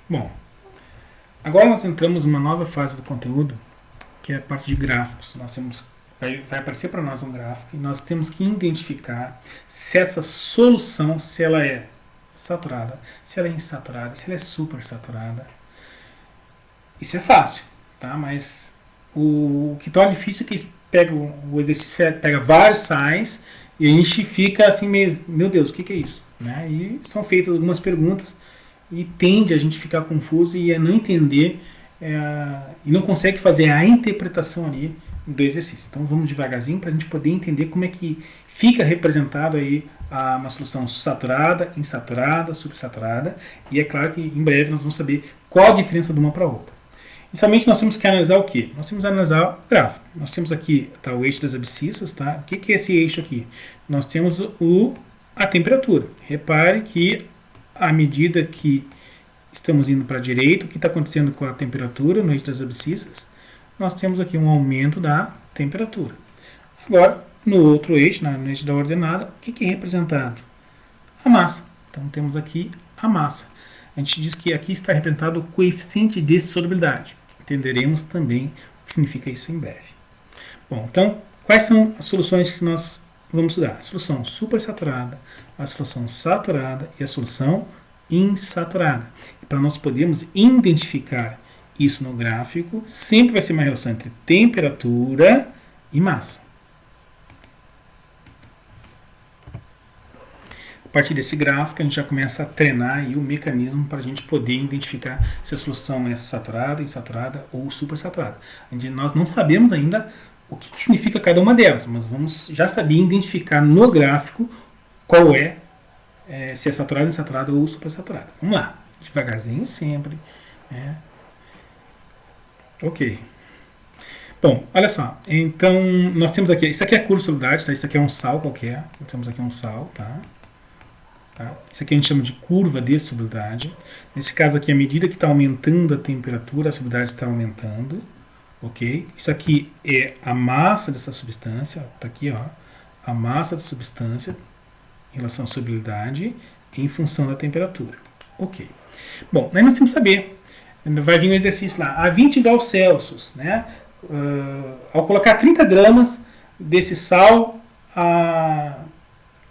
Bom, agora nós entramos numa nova fase do conteúdo, que é a parte de gráficos. Vai aparecer para nós um gráfico e nós temos que identificar se essa solução, se ela é saturada, se ela é insaturada, se ela é supersaturada. Isso é fácil, tá? Mas o que torna difícil é que o exercício pega vários sais e a gente fica assim meio, meu Deus, o que é isso? Né? E são feitas algumas perguntas e tende a gente ficar confuso e a não entender e não consegue fazer a interpretação ali do exercício. Então vamos devagarzinho para a gente poder entender como é que fica representado aí uma solução saturada, insaturada, supersaturada, e é claro que em breve nós vamos saber qual a diferença de uma para outra. Inicialmente nós temos que analisar o quê? Nós temos que analisar o gráfico. Nós temos aqui o eixo das abscissas, tá? O que é esse eixo aqui? Nós temos a temperatura. Repare que à medida que estamos indo para a direita, o que está acontecendo com a temperatura no eixo das abscissas? Nós temos aqui um aumento da temperatura. Agora, no outro eixo, no eixo da ordenada, o que é representado? A massa. Então temos aqui a massa. A gente diz que aqui está representado o coeficiente de solubilidade. Entenderemos também o que significa isso em breve. Bom, então, quais são as soluções que nós vamos estudar? A solução supersaturada, a solução saturada e a solução insaturada. Para nós podermos identificar isso no gráfico, sempre vai ser uma relação entre temperatura e massa. A partir desse gráfico, a gente já começa a treinar aí o mecanismo para a gente poder identificar se a solução é saturada, insaturada ou supersaturada. Nós não sabemos ainda o que significa cada uma delas, mas vamos já saber identificar no gráfico qual se é saturada, insaturada ou supersaturada. Vamos lá, devagarzinho sempre. Ok. Bom, olha só. Então, nós temos aqui, isso aqui é a curva de solubilidade, tá? Isso aqui é um sal qualquer. Temos aqui um sal, tá? Isso aqui a gente chama de curva de solubilidade. Nesse caso aqui, à medida que está aumentando a temperatura, a solubilidade está aumentando. Ok? Isso aqui é a massa dessa substância. Está aqui, ó. A massa da substância em relação à solubilidade em função da temperatura. Ok. Bom, aí nós temos que saber. Vai vir um exercício lá. A 20 graus Celsius, né? Ao colocar 30 gramas desse sal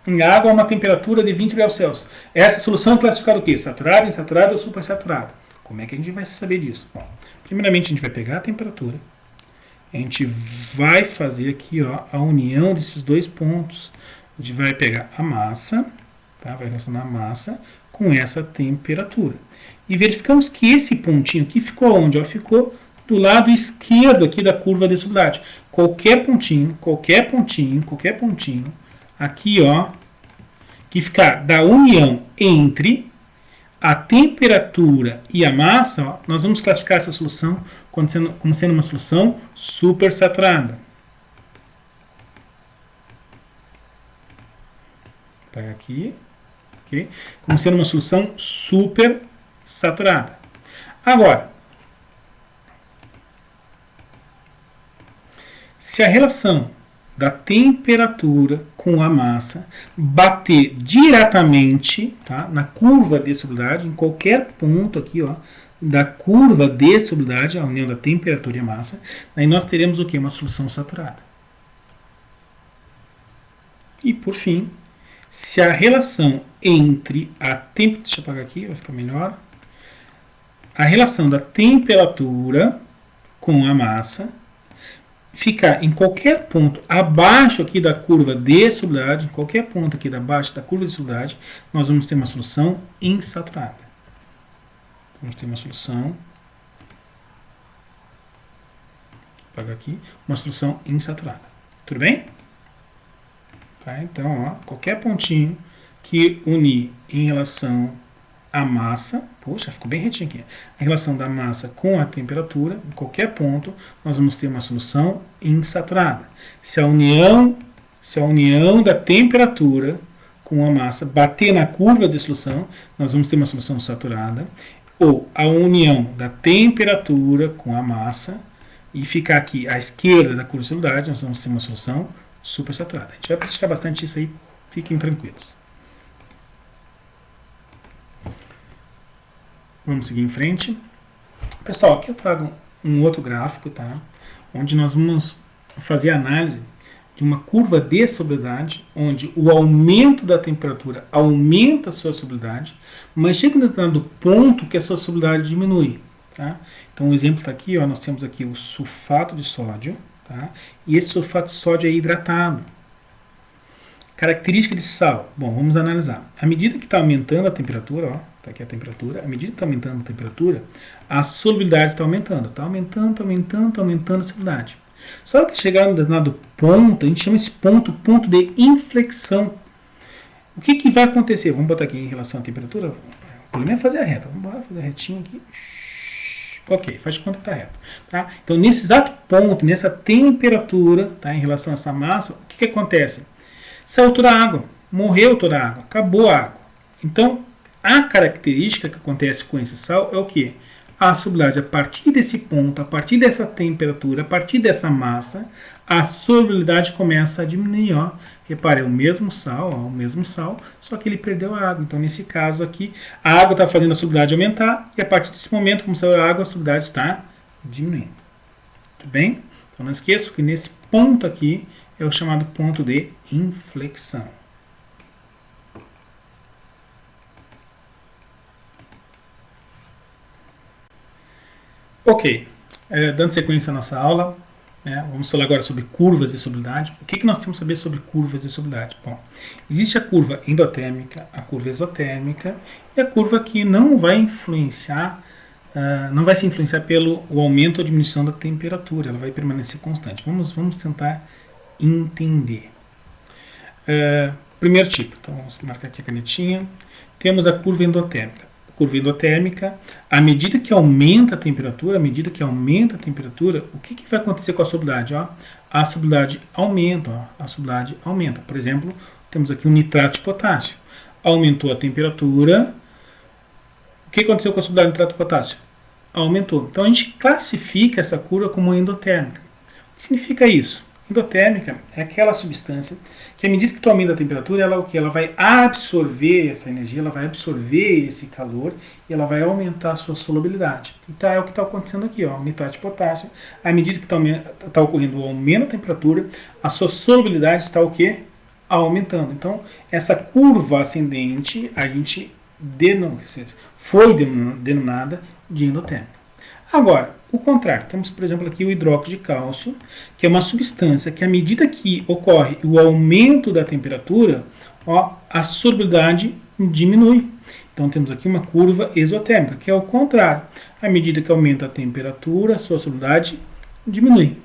em água a uma temperatura de 20 graus Celsius. Essa solução é classificada o quê? Saturada, insaturada ou supersaturada? Como é que a gente vai saber disso? Bom, primeiramente a gente vai pegar a temperatura. A gente vai fazer aqui, ó, a união desses dois pontos. A gente vai pegar a massa, tá? Vai relacionar a massa com essa temperatura. E verificamos que esse pontinho aqui ficou onde? Ó, ficou do lado esquerdo aqui da curva de solubilidade. Qualquer pontinho, aqui, ó, que ficar da união entre a temperatura e a massa, ó, nós vamos classificar essa solução como sendo uma solução supersaturada. Vou pegar aqui, ok? Como sendo uma solução supersaturada. Agora, se a relação da temperatura com a massa bater diretamente, tá, na curva de solubilidade, em qualquer ponto aqui, ó, da curva de solubilidade, a união da temperatura e a massa, aí nós teremos o que? Uma solução saturada. E por fim, se a relação entre a temperatura, deixa eu apagar aqui, vai ficar melhor, a relação da temperatura com a massa ficar em qualquer ponto abaixo aqui da curva de solubilidade, em qualquer ponto aqui abaixo da curva de solubilidade, nós vamos ter uma solução insaturada. Vamos ter uma solução, vou apagar aqui, uma solução insaturada. Tudo bem? Tá? Então, ó, qualquer pontinho que unir em relação à massa, poxa, ficou bem retinho aqui, a relação da massa com a temperatura, em qualquer ponto, nós vamos ter uma solução insaturada. Se a união da temperatura com a massa bater na curva de solução, nós vamos ter uma solução saturada, ou a união da temperatura com a massa e ficar aqui à esquerda da curva de solubilidade, nós vamos ter uma solução supersaturada. A gente vai praticar bastante isso aí, fiquem tranquilos. Vamos seguir em frente. Pessoal, aqui eu trago um outro gráfico, tá? Onde nós vamos fazer a análise de uma curva de solubilidade, onde o aumento da temperatura aumenta a sua solubilidade, mas chega um determinado ponto que a sua solubilidade diminui. Tá? Então o exemplo está aqui, ó, nós temos aqui o sulfato de sódio, tá? E esse sulfato de sódio é hidratado. Característica de sal. Bom, vamos analisar. À medida que está aumentando a temperatura, ó, está aqui a temperatura, à medida que está aumentando a temperatura, a solubilidade está aumentando. Está aumentando a solubilidade. Só que chegar um determinado ponto, a gente chama esse ponto de inflexão. O que vai acontecer? Vamos botar aqui em relação à temperatura. O problema é fazer a reta. Vamos fazer a retinha aqui. Ok, faz de conta que está reto. Tá? Então, nesse exato ponto, nessa temperatura, tá, em relação a essa massa, o que acontece? Saiu toda a água, morreu toda a água, acabou a água. Então, a característica que acontece com esse sal é o quê? A solubilidade, a partir desse ponto, a partir dessa temperatura, a partir dessa massa, a solubilidade começa a diminuir. Ó. Repare, é o mesmo sal, só que ele perdeu a água. Então, nesse caso aqui, a água está fazendo a solubilidade aumentar, e a partir desse momento, como saiu a água, a solubilidade está diminuindo. Tudo bem? Então, não esqueça que nesse ponto aqui é o chamado ponto de inflexão. Ok, dando sequência à nossa aula, vamos falar agora sobre curvas de solubilidade. O que nós temos que saber sobre curvas de solubilidade? Bom, existe a curva endotérmica, a curva exotérmica e a curva que não vai influenciar, não vai se influenciar pelo aumento ou diminuição da temperatura, ela vai permanecer constante. Vamos tentar entender. Primeiro tipo, então vamos marcar aqui a canetinha. Temos a curva endotérmica. Curva endotérmica, à medida que aumenta a temperatura, o que vai acontecer com a solubilidade? Ó? A solubilidade aumenta, Por exemplo, temos aqui um nitrato de potássio. Aumentou a temperatura. O que aconteceu com a solubilidade de nitrato de potássio? Aumentou. Então a gente classifica essa curva como endotérmica. O que significa isso? Endotérmica é aquela substância que, à medida que tu aumenta a temperatura, ela vai absorver essa energia, ela vai absorver esse calor e ela vai aumentar a sua solubilidade. Então é o que está acontecendo aqui, ó, o nitrato de potássio. À medida que está ocorrendo o aumento da temperatura, a sua solubilidade está o quê? Aumentando. Então, essa curva ascendente a gente foi denominada de endotérmica. Agora, o contrário, temos, por exemplo, aqui o hidróxido de cálcio, que é uma substância que, à medida que ocorre o aumento da temperatura, ó, a solubilidade diminui. Então, temos aqui uma curva exotérmica, que é o contrário. À medida que aumenta a temperatura, a sua solubilidade diminui.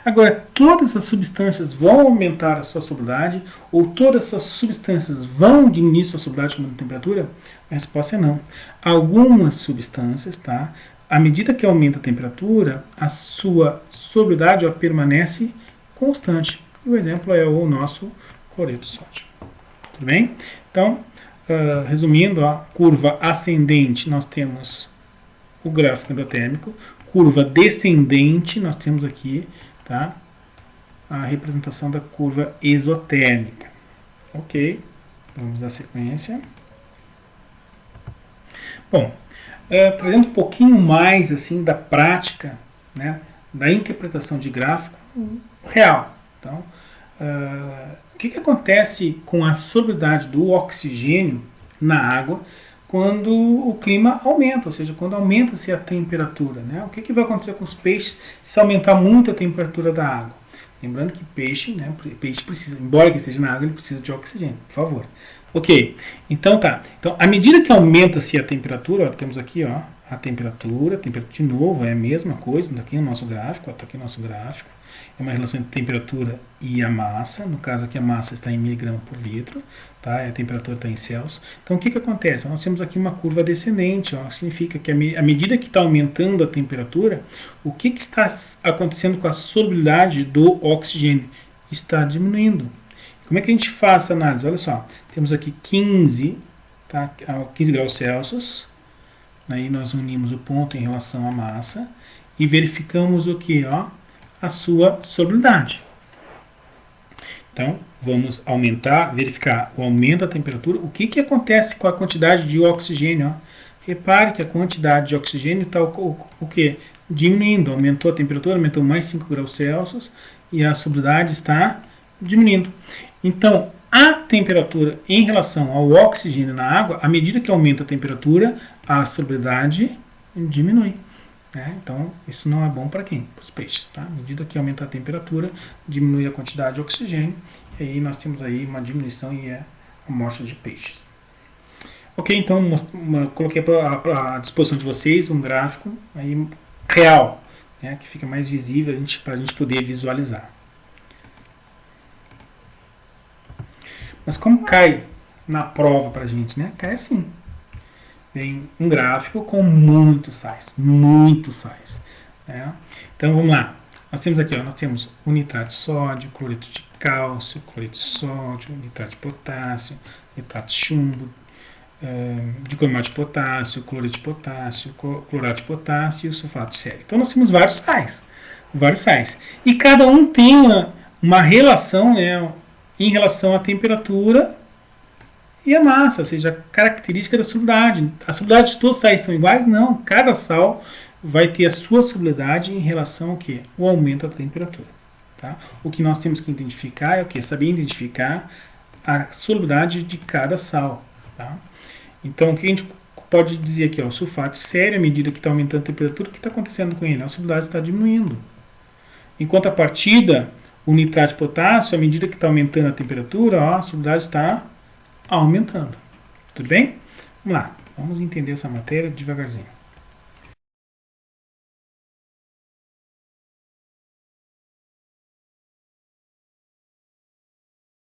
Agora, todas as substâncias vão aumentar a sua solubilidade ou todas as substâncias vão diminuir sua solubilidade com a temperatura? A resposta é não. Algumas substâncias, tá? À medida que aumenta a temperatura, a sua solubilidade permanece constante. O exemplo é o nosso cloreto de sódio. Tudo bem? Então, resumindo, a curva ascendente nós temos o gráfico endotérmico, curva descendente nós temos aqui, tá, a representação da curva exotérmica. Ok, vamos dar sequência. Bom, trazendo um pouquinho mais assim da prática, né, da interpretação de gráfico real. Então, o que acontece com a solubilidade do oxigênio na água quando o clima aumenta, ou seja, quando aumenta-se a temperatura, né? O que vai acontecer com os peixes se aumentar muito a temperatura da água? Lembrando que peixe precisa, embora que esteja na água, ele precisa de oxigênio, por favor. Ok, então tá. Então, à medida que aumenta-se a temperatura, ó, temos aqui, ó, a temperatura de novo é a mesma coisa, está aqui no nosso gráfico, está aqui no nosso gráfico. É uma relação entre temperatura e a massa, no caso aqui a massa está em miligrama por litro, tá? A temperatura está em Celsius. Então o que acontece? Nós temos aqui uma curva descendente, ó, significa que à medida que está aumentando a temperatura, o que está acontecendo com a solubilidade do oxigênio? Está diminuindo. Como é que a gente faz essa análise? Olha só, temos aqui 15, tá? 15 graus Celsius, aí nós unimos o ponto em relação à massa e verificamos o que? Ó, a sua solubilidade. Então, vamos verificar o aumento da temperatura. O que acontece com a quantidade de oxigênio? Ó? Repare que a quantidade de oxigênio está o quê? Diminuindo. Aumentou a temperatura, aumentou mais 5 graus Celsius e a solubilidade está diminuindo. Então, a temperatura em relação ao oxigênio na água, à medida que aumenta a temperatura, a solubilidade diminui. Né? Então, isso não é bom para quem? Para os peixes. Tá? À medida que aumenta a temperatura, diminui a quantidade de oxigênio, e aí nós temos aí uma diminuição e a morte de peixes. Ok, então coloquei à disposição de vocês um gráfico aí real, né, que fica mais visível para a gente poder visualizar. Mas como cai na prova para a gente? Né? Cai assim. Vem um gráfico com muitos sais. Né? Então vamos lá. Nós temos aqui, nós temos o nitrato de sódio, cloreto de cálcio, cloreto de sódio, nitrato de potássio, nitrato de chumbo, dicromato de potássio, cloreto de potássio, clorato de potássio e o sulfato de sério. Então nós temos vários sais. E cada um tem uma relação, né, em relação à temperatura e a massa, ou seja, a característica da solubilidade. A solubilidade de todos os sais são iguais? Não. Cada sal vai ter a sua solubilidade em relação ao quê? O aumento da temperatura. Tá? O que nós temos que identificar é o quê? Saber identificar a solubilidade de cada sal. Tá? Então, o que a gente pode dizer aqui? O sulfato sério, à medida que está aumentando a temperatura, o que está acontecendo com ele? A solubilidade está diminuindo. Em contrapartida, o nitrato de potássio, à medida que está aumentando a temperatura, a solubilidade está aumentando. Tudo bem? Vamos lá. Vamos entender essa matéria devagarzinho.